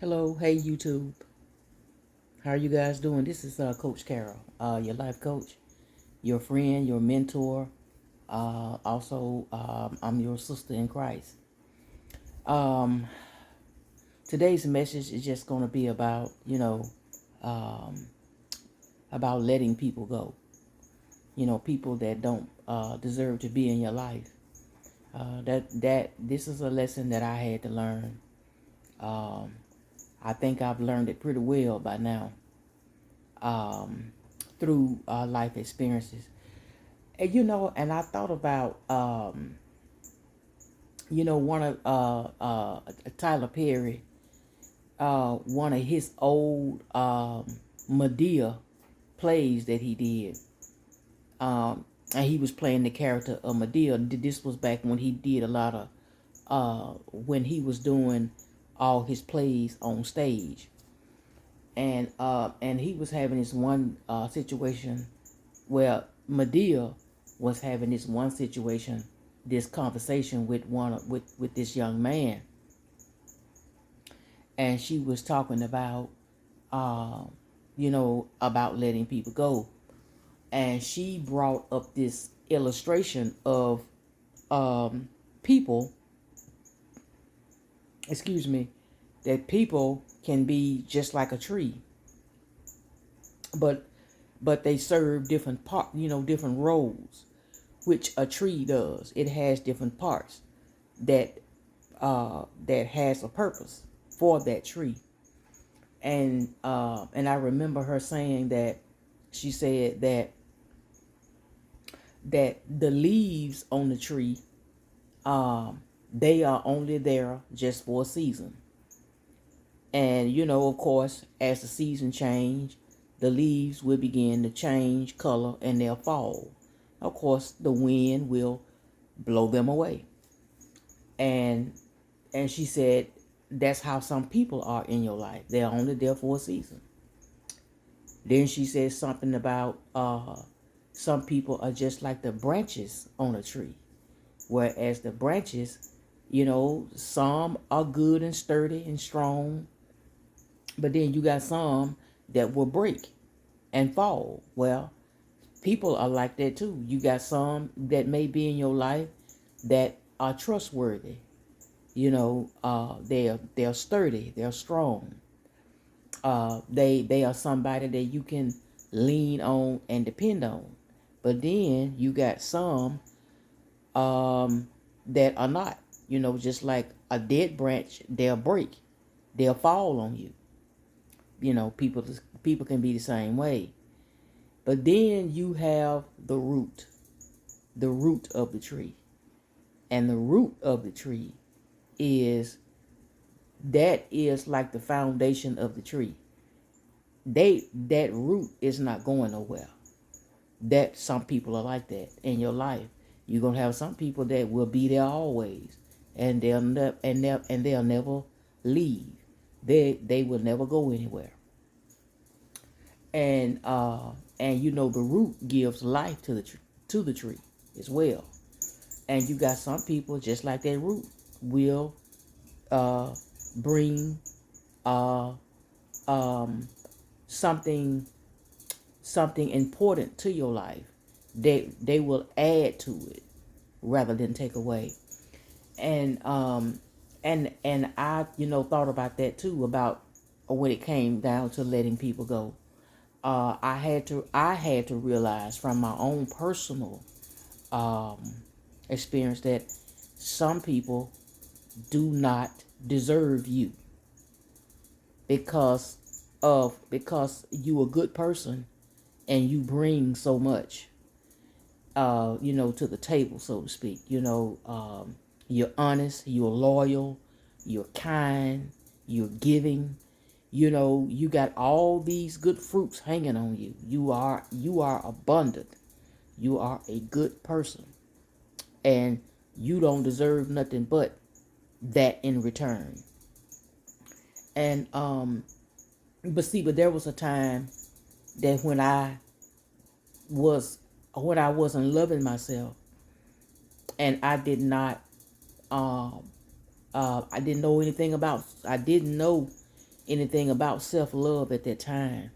Hello, hey YouTube. How are you guys doing? This is Coach Carol, your life coach, your friend, your mentor. I'm your sister in Christ. Um, Today's message is just going to be about, um, about letting people go. People that don't deserve to be in your life. That this is a lesson that I had to learn. Um, I think I've learned it pretty well by now. Um, through life experiences. And I thought about, one of Tyler Perry, one of his old Medea plays that he did. And he was playing the character of Medea. This was back when he did a lot of, when he was doing all his plays on stage. And he was having this one situation where Medea was having this one situation, this conversation with this young man, and she was talking about, um, about letting people go, and she brought up this illustration of people, excuse me, that people can be just like a tree, but they serve different different roles, which a tree does. It has different parts that that has a purpose for that tree. And I remember her saying that she said that the leaves on the tree, um, they are only there just for a season. And of course, as the season change, the leaves will begin to change color and they'll fall. Of course, the wind will blow them away. And she said that's how some people are in your life. They're only there for a season. Then she said something about some people are just like the branches on a tree, whereas the branches, some are good and sturdy and strong, but then you got some that will break and fall. Well, people are like that too. You got some that may be in your life that are trustworthy. They're sturdy, they're strong. They are somebody that you can lean on and depend on. But then you got some that are not. Just like a dead branch, they'll break, they'll fall on you. People can be the same way. But then you have the root of the tree, and the root of the tree is that is like the foundation of the tree. That root is not going nowhere. That some people are like that in your life. You're gonna have some people that will be there always, and they'll never leave. They will never go anywhere. And the root gives life to the tree as well. And you got some people just like that root will uh, bring uh, um, something something important to your life. They will add to it rather than take away. And I thought about that too, about when it came down to letting people go. I had to realize from my own personal um, experience that some people do not deserve you because because you a good person and you bring so much to the table, so to speak. You're honest, you're loyal, you're kind, you're giving. You got all these good fruits hanging on you. You are abundant. You are a good person, and you don't deserve nothing but that in return. And but there was a time that was when I wasn't loving myself, and I did not I didn't know anything about. I didn't know anything about self-love at that time.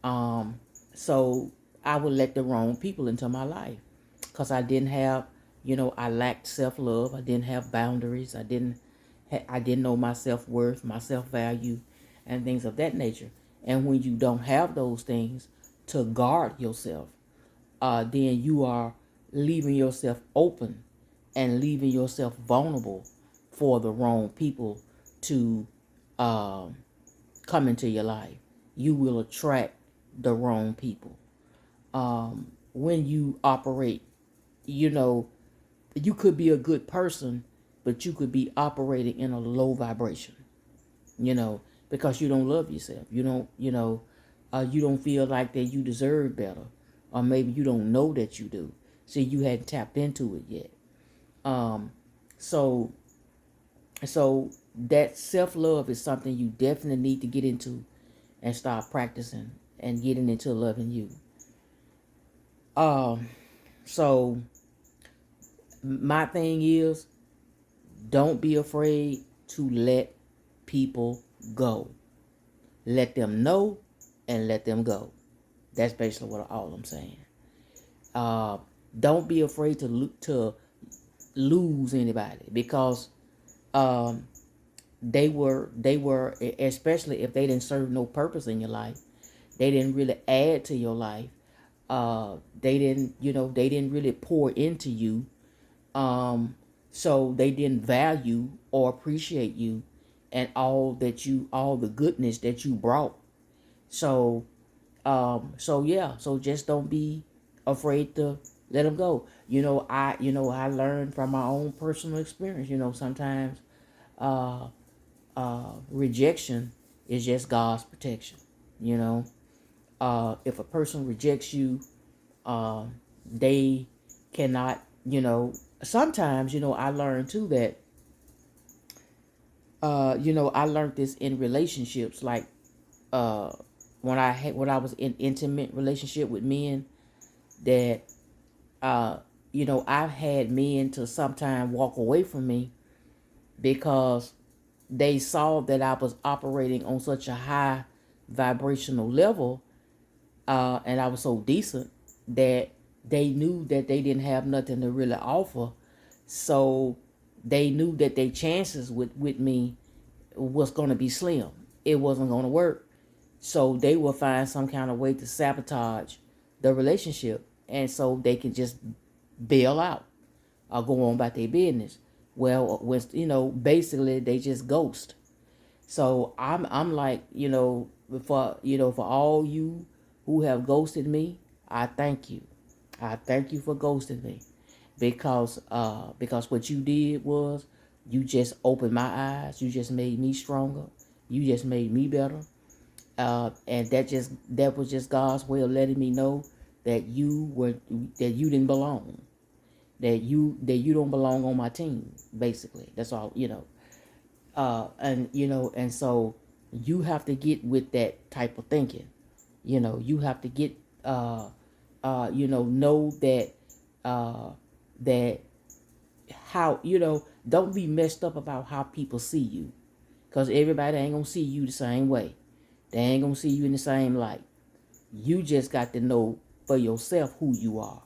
Um, so I would let the wrong people into my life because I didn't have, I lacked self-love. I didn't have boundaries. I didn't know my self-worth, my self-value, and things of that nature. And when you don't have those things to guard yourself, then you are leaving yourself open and leaving yourself vulnerable for the wrong people to um, come into your life. You will attract the wrong people. When you operate, you know, you could be a good person, but you could be operating in a low vibration, you know, because you don't love yourself. You don't feel like that you deserve better, or maybe you don't know that you do. See, you hadn't tapped into it yet. Um, so, so that self love is something you definitely need to get into and start practicing and getting into loving you. Um, so my thing is, don't be afraid to let people go. Let them know and let them go. That's basically what all I'm saying. Uh, don't be afraid to lose anybody because um, they were especially if they didn't serve no purpose in your life. They didn't really add to your life. They didn't really pour into you. Um, so they didn't value or appreciate you and all the goodness that you brought. So so yeah, so just don't be afraid to let them go. I learned from my own personal experience. Sometimes uh, rejection is just God's protection. You know, if a person rejects you, uh, they cannot. Sometimes I learned too that I learned this in relationships, like uh, when I was in intimate relationship with men that uh, I've had men to sometime walk away from me because they saw that I was operating on such a high vibrational level, and I was so decent that they knew that they didn't have nothing to really offer. So they knew that their chances with me was going to be slim. It wasn't going to work. So they will find some kind of way to sabotage the relationship. And so they can just bail out or go on about their business. Well, when basically they just ghost. So I'm like, for all you who have ghosted me, I thank you. I thank you for ghosting me because what you did was you just opened my eyes. You just made me stronger. You just made me better. And that was just God's way of letting me know that you didn't belong. That you don't belong on my team. Basically, that's all. And so you have to get with that type of thinking. You have to get know that uh that how don't be messed up about how people see you, because everybody ain't gonna see you the same way. They ain't gonna see you in the same light. You just got to know for yourself who you are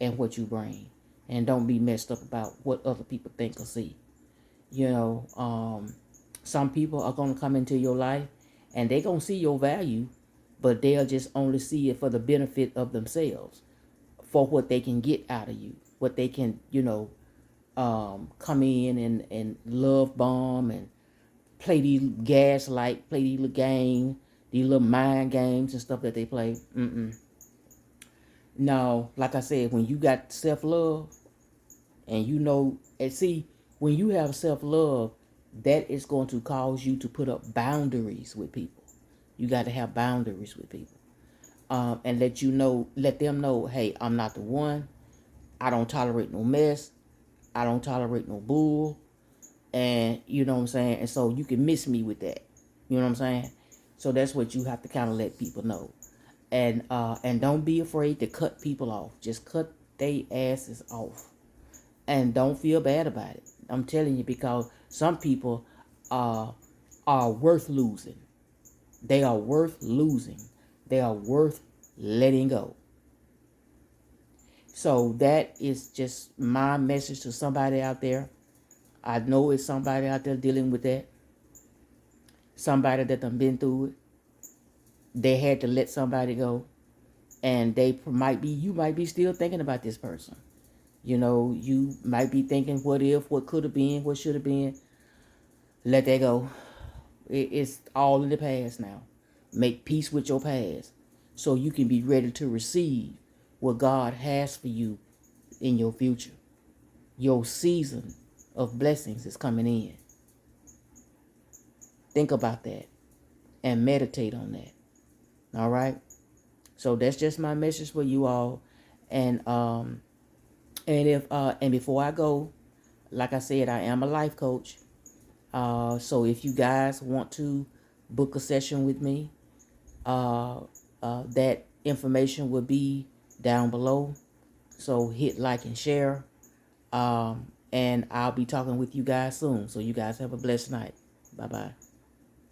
and what you bring, and don't be messed up about what other people think or see. you know some people are going to come into your life and they're going to see your value, but they'll just only see it for the benefit of themselves, for what they can get out of you, what they can come in and love bomb and play these gaslight, play these little games, these little mind games and stuff that they play. No, like I said, when you got self-love, and and see, when you have self-love, that is going to cause you to put up boundaries with people. You got to have boundaries with people, and let them know, hey, I'm not the one. I don't tolerate no mess. I don't tolerate no bull. And you know what I'm saying. And so you can miss me with that. You know what I'm saying. So that's what you have to kind of let people know. And don't be afraid to cut people off. Just cut they asses off, and don't feel bad about it. I'm telling you, because some people uh are worth losing. They are worth losing. They are worth letting go. So that is just my message to somebody out there. I know it's somebody out there dealing with that. Somebody that done been through it. They had to let somebody go. And you might be still thinking about this person. You know, you might be thinking, what if, what could have been, what should have been. Let that go. It's all in the past now. Make peace with your past so you can be ready to receive what God has for you in your future. Your season of blessings is coming in. Think about that and meditate on that. All right? So that's just my message for you all. And before I go, like I said, I am a life coach. So if you guys want to book a session with me, that information will be down below. So hit like and share. And I'll be talking with you guys soon. So you guys have a blessed night. Bye-bye.